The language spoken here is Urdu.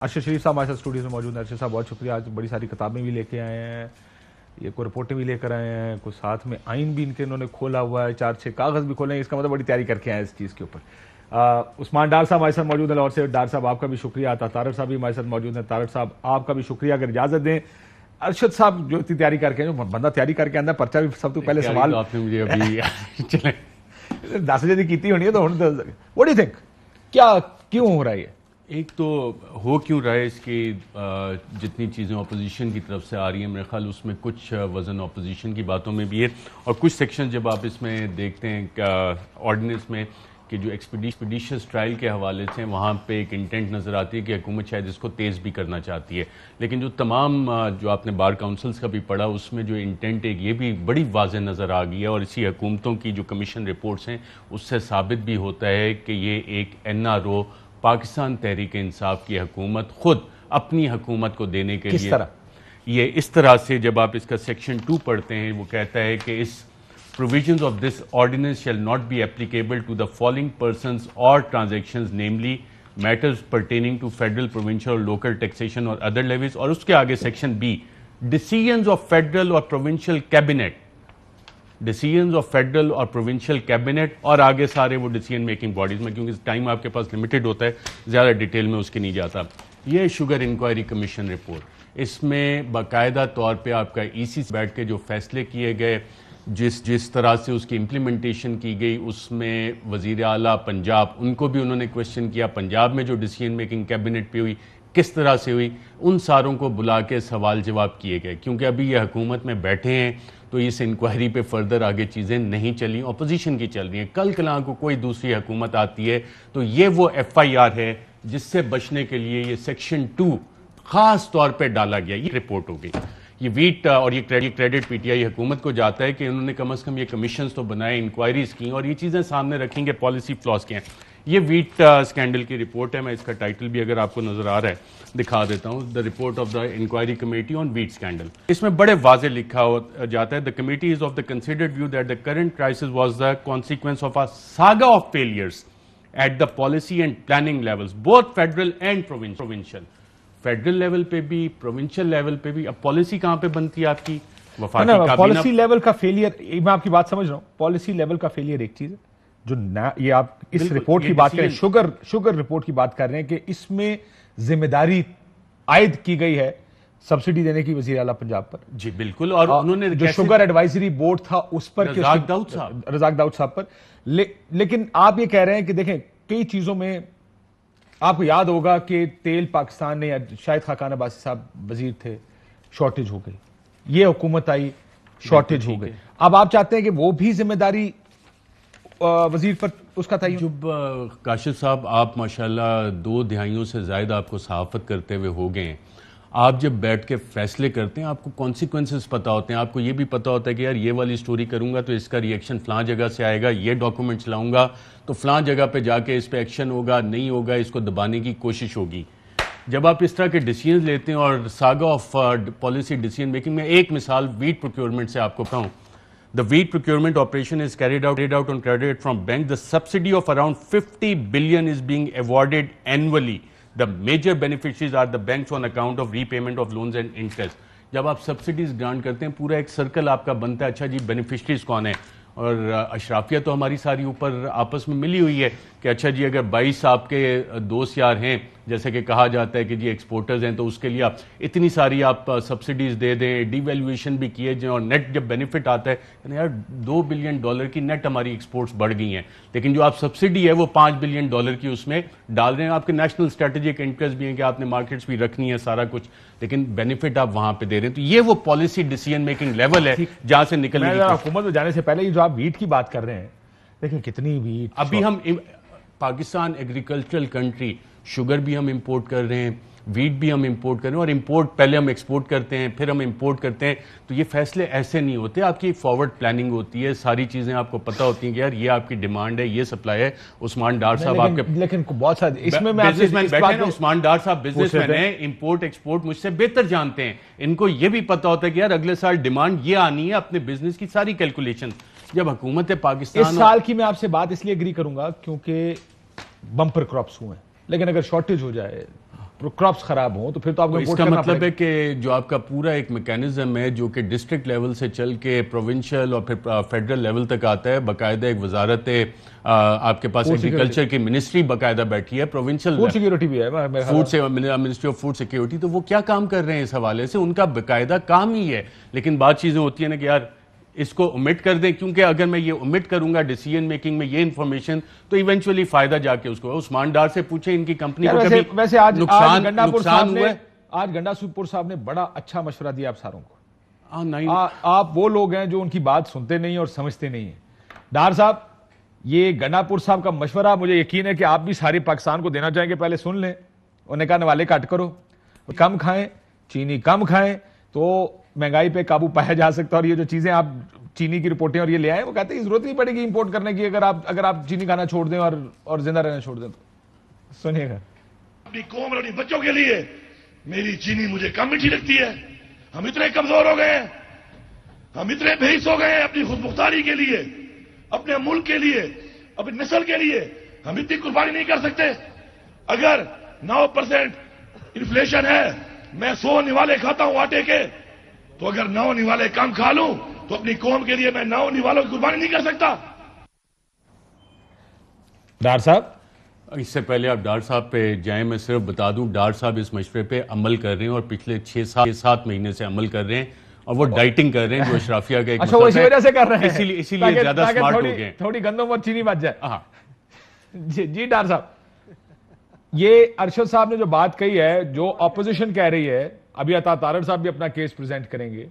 ارشد شریف صاحب ہمارے ساتھ اسٹوڈیو میں موجود ہیں. ارشد صاحب بہت شکریہ, آج بڑی ساری کتابیں بھی لے کے آئے ہیں, یہ کوئی رپورٹیں بھی لے کر آئے ہیں, کوئی ساتھ میں آئین بھی انہوں نے کھولا ہوا ہے, 4-6 کاغذ بھی کھولے ہیں, اس کا مطلب بڑی تیاری کر کے آئے ہیں اس چیز کے اوپر. عثمان ڈار صاحب ہمارے ساتھ موجود ہیں لاہور سے. ڈار صاحب آپ کا بھی شکریہ. طارق صاحب بھی ہمارے ساتھ موجود ہیں. طارق صاحب آپ کا بھی شکریہ. اگر اجازت دیں, ارشد صاحب جو اتنی تیاری کر کے, جو بندہ تیاری کر کے آندہ پرچہ بھی سب تو پہلے سوال آپ نے مجھے ابھی 10 بجے کی کیتی ہونی ہے, تو واٹ ڈو یو تھنک, کیا کیوں ہو رہا ہے یہ؟ ایک تو ہو کیوں رہا ہے, اس کی جتنی چیزیں اپوزیشن کی طرف سے آ رہی ہیں میرے خیال اس میں کچھ وزن اپوزیشن کی باتوں میں بھی ہے, اور کچھ سیکشن جب آپ اس میں دیکھتے ہیں آرڈیننس میں کہ جو ایکسپیڈیشس ٹرائل کے حوالے سے وہاں پہ ایک انٹینٹ نظر آتی ہے کہ حکومت شاید اس کو تیز بھی کرنا چاہتی ہے, لیکن جو تمام جو آپ نے بار کاؤنسلز کا بھی پڑھا اس میں جو انٹینٹ ایک یہ بھی بڑی واضح نظر آ گئی ہے, اور اسی حکومتوں کی جو کمیشن رپورٹس ہیں اس سے ثابت بھی ہوتا ہے کہ یہ ایک NRO پاکستان تحریک انصاف کی حکومت خود اپنی حکومت کو دینے کے لیے یہ اس طرح سے, جب آپ اس کا سیکشن 2 پڑھتے ہیں وہ کہتا ہے کہ اس provisions of this ordinance shall not be applicable to the following persons or transactions, namely matters pertaining to federal, provincial or local taxation or other levies. اور اس کے آگے section B, decisions of federal or provincial cabinet, decisions of federal or provincial cabinet, اور آگے سارے وہ decision making bodies میں, کیونکہ ٹائم آپ کے پاس لمیٹڈ ہوتا ہے, زیادہ ڈیٹیل میں اس کے نہیں جاتا. یہ شوگر انکوائری کمیشن رپورٹ, اس میں باقاعدہ طور پہ آپ کا EC سے بیٹھ کے جو فیصلے کیے گئے, جس طرح سے اس کی امپلیمنٹیشن کی گئی, اس میں وزیر اعلیٰ پنجاب ان کو بھی انہوں نے کویسچن کیا, پنجاب میں جو ڈیسیژن میکنگ کیبنٹ پہ ہوئی کس طرح سے ہوئی, ان ساروں کو بلا کے سوال جواب کیے گئے, کیونکہ ابھی یہ حکومت میں بیٹھے ہیں تو اس انکوائری پہ فردر آگے چیزیں نہیں چلی, اپوزیشن کی چل رہی ہیں. کل کلاں کو کوئی دوسری حکومت آتی ہے تو یہ وہ FIR ہے جس سے بچنے کے لیے یہ سیکشن 2 خاص طور پہ ڈالا گیا. یہ رپورٹ ہو گئی, یہ ویٹ اور یہ کریڈٹ PTI حکومت کو جاتا ہے کہ انہوں نے کم از کم یہ کمیشنز تو بنائے, انکوائریز کی, اور یہ چیزیں سامنے رکھیں گے پالیسی فلاس کے ہیں. یہ ویٹ اسکینڈل کی رپورٹ ہے, میں اس کا ٹائٹل بھی اگر آپ کو نظر آ رہا ہے دکھا دیتا ہوں, the report of the inquiry committee on wheat scandal. اس میں بڑے واضح لکھا جاتا ہے, the committee is of the considered view that the current crisis was the consequence of a saga of failures at the policy and planning levels both federal and provincial. Federal level پہ بھی, پروونشل لیول پہ بھی. اب پالیسی کہاں پہ بنتی ہے آپ کی؟ وفاقی کابینہ. پالیسی لیول کا فیلئر, میں آپ کی بات سمجھ رہا ہوں, پالیسی لیول کا فیلئر ایک چیز ہے, جو یہ آپ اس رپورٹ کی بات کریں, شوگر رپورٹ کی بات کر رہے ہیں کہ اس میں ذمہ داری عائد کی گئی ہے سبسڈی دینے کی وزیر اعلیٰ پنجاب پر. جی بالکل, اور انہوں نے جو شوگر ایڈوائزری بورڈ تھا اس پر رزاق داؤد صاحب پر. لیکن آپ یہ کہہ رہے ہیں کہ دیکھیں کئی چیزوں میں آپ کو یاد ہوگا کہ تیل پاکستان نے, شاید خاقان عباسی صاحب وزیر تھے, شارٹیج ہو گئی, یہ حکومت آئی, شارٹیج ہو گئی. اب آپ چاہتے ہیں کہ وہ بھی ذمہ داری وزیر پر اس کا تعین. جب کاشف صاحب آپ ماشاءاللہ 2 دہائیوں سے زائد آپ کو صحافت کرتے ہوئے ہو گئے ہیں, آپ جب بیٹھ کے فیصلے کرتے ہیں آپ کو کانسیکوینسز پتہ ہوتے ہیں, آپ کو یہ بھی پتہ ہوتا ہے کہ یار یہ والی سٹوری کروں گا تو اس کا ریئیکشن فلاں جگہ سے آئے گا, یہ ڈاکومنٹس لاؤں گا تو فلاں جگہ پہ جا کے اس پہ ایکشن ہوگا, نہیں ہوگا اس کو دبانے کی کوشش ہوگی. جب آپ اس طرح کے ڈیسیژنز لیتے ہیں, اور saga of policy decision making میں ایک مثال ویٹ پروکیورمنٹ سے آپ کو کہوں, the wheat procurement operation is carried out on credit from bank. The subsidy of around 50 billion is being awarded annually. The major beneficiaries are the banks on account of repayment of loans and interest. جب آپ سبسڈیز گرانٹ کرتے ہیں پورا ایک سرکل آپ کا بنتا ہے, اچھا جی بینیفیشریز کون ہیں, اور اشرافیہ تو ہماری ساری اوپر آپس میں ملی ہوئی ہے کہ اچھا جی اگر 22 آپ کے دوست یار ہیں, جیسے کہ کہا جاتا ہے کہ جی ایکسپورٹرز ہیں, تو اس کے لیے آپ اتنی ساری آپ سبسڈیز دے دیں, ڈی ویلیویشن بھی کیے جائیں, اور نیٹ جب بینیفٹ آتا ہے یعنی یار $2 بلین کی نیٹ ہماری ایکسپورٹس بڑھ گئی ہیں, لیکن جو آپ سبسڈی ہے وہ $5 بلین کی اس میں ڈال رہے ہیں. آپ کے نیشنل اسٹریٹجک انٹرسٹ بھی ہیں کہ آپ نے مارکیٹس بھی رکھنی ہے سارا کچھ, لیکن بینیفٹ آپ وہاں پہ دے رہے ہیں. تو یہ وہ پالیسی ڈیسیژن میکنگ لیول ہے جہاں سے نکلنے کی. حکومت میں جانے سے پہلے جو آپ ویٹ کی بات کر رہے ہیں, دیکھیں کتنی ویٹ, ابھی ہم پاکستان ایگریکلچرل کنٹری, شوگر بھی ہم امپورٹ کر رہے ہیں, ویٹ بھی ہم امپورٹ کر رہے ہیں, اور امپورٹ پہلے ہم ایکسپورٹ کرتے ہیں پھر ہم امپورٹ کرتے ہیں. تو یہ فیصلے ایسے نہیں ہوتے, آپ کی فارورڈ پلاننگ ہوتی ہے, ساری چیزیں آپ کو پتہ ہوتی ہیں کہ یار یہ آپ کی ڈیمانڈ ہے, یہ سپلائی ہے. عثمان ڈار صاحب آپ کے لیکن بہت سارے اس میں بزنس مین بیٹھے ہیں, عثمان ڈار صاحب بزنس مین ہیں, امپورٹ ایکسپورٹ مجھ سے بہتر جانتے ہیں, ان کو یہ بھی پتہ ہوتا ہے کہ یار اگلے سال ڈیمانڈ یہ آنی ہے, اپنے بزنس کی ساری کیلکولیشن. جب حکومت پاکستان اس سال کی میں آپ سے بات اس لیے اگری کروں گا کیونکہ بمپر کراپس ہوئے ہیں, لیکن اگر شارٹیج ہو جائے کراپس خراب ہوں تو پھر تو آپ کو اس کا مطلب ہے کہ جو آپ کا پورا ایک میکینزم ہے جو کہ ڈسٹرکٹ لیول سے چل کے پروونشل اور پھر فیڈرل لیول تک آتا ہے، باقاعدہ ایک وزارت آپ کے پاس ایگریکلچر کی منسٹری باقاعدہ بیٹھی ہے، پروونشل فوڈ سیکیورٹی بھی ہے، منسٹری آف فوڈ سیکیورٹی، تو وہ کیا کام کر رہے ہیں اس حوالے سے؟ ان کا باقاعدہ کام ہی ہے، لیکن بات چیزیں ہوتی ہیں نا کہ یار اس کو omit کر دیں، کیونکہ اگر میں یہ omit کروں گا ڈیسیژن میکنگ میں یہ انفارمیشن تو ایونچولی فائدہ جا کے اس کو عثمان ڈار سے پوچھیں ان کی کمپنی کو کبھی نقصان ہوا ہے؟ آج گنڈا پور صاحب نے بڑا اچھا مشورہ دیا آپ ساروں کو. آپ وہ لوگ ہیں جو ان کی بات سنتے نہیں اور سمجھتے نہیں ہیں. ڈار صاحب، یہ گنڈا پور صاحب کا مشورہ مجھے یقین ہے کہ آپ بھی سارے پاکستان کو دینا چاہیں گے. پہلے سن لیں. انہوں نے کہا نوالے کٹ کرو، کم کھائیں، چینی کم کھائیں تو مہنگائی پہ قابو پایا جا سکتا ہے. اور یہ جو چیزیں آپ چینی کی رپورٹیں اور یہ لے آئے، وہ کہتے ہیں ضرورت نہیں پڑے گی امپورٹ کرنے کی اگر آپ چینی کھانا چھوڑ دیں اور زندہ رہنا چھوڑ دیں. تو سنیے گا. اپنی قوم اور اپنی بچوں کے لیے میری چینی مجھے کم میٹھی لگتی ہے. ہم اتنے کمزور ہو گئے ہیں، ہم اتنے بھیس ہو گئے ہیں اپنی خود مختاری کے لیے، اپنے ملک کے لیے، اپنی نسل کے لیے ہم اتنی قربانی نہیں کر سکتے. اگر 9% انفلیشن ہے، میں 100 نوالے کھاتا ہوں آٹے کے، تو اگر 9 نوالے کم کھا لوں تو اپنی قوم کے لیے میں 9 نوالوں کی قربانی نہیں کر سکتا. ڈار صاحب، اس سے پہلے آپ ڈار صاحب پہ جائیں، میں صرف بتا دوں ڈار صاحب اس مشورے پہ عمل کر رہے ہیں اور پچھلے 6-7 مہینے سے عمل کر رہیں اور وہ ڈائٹنگ کر رہے ہیں جو اشرافیہ کا ایک اچھا وہ اسی وجہ سے کر رہے ہیں، اسی لیے زیادہ سمارٹ ہو گئے، تھوڑی گندم اور چینی بچ جائے. جی ڈار صاحب، یہ ارشد صاحب نے جو بات کہی ہے، جو اپوزیشن کہہ رہی ہے، ابھی عطا تارڑ صاحب بھی اپنا کیس پریزنٹ کریں گے.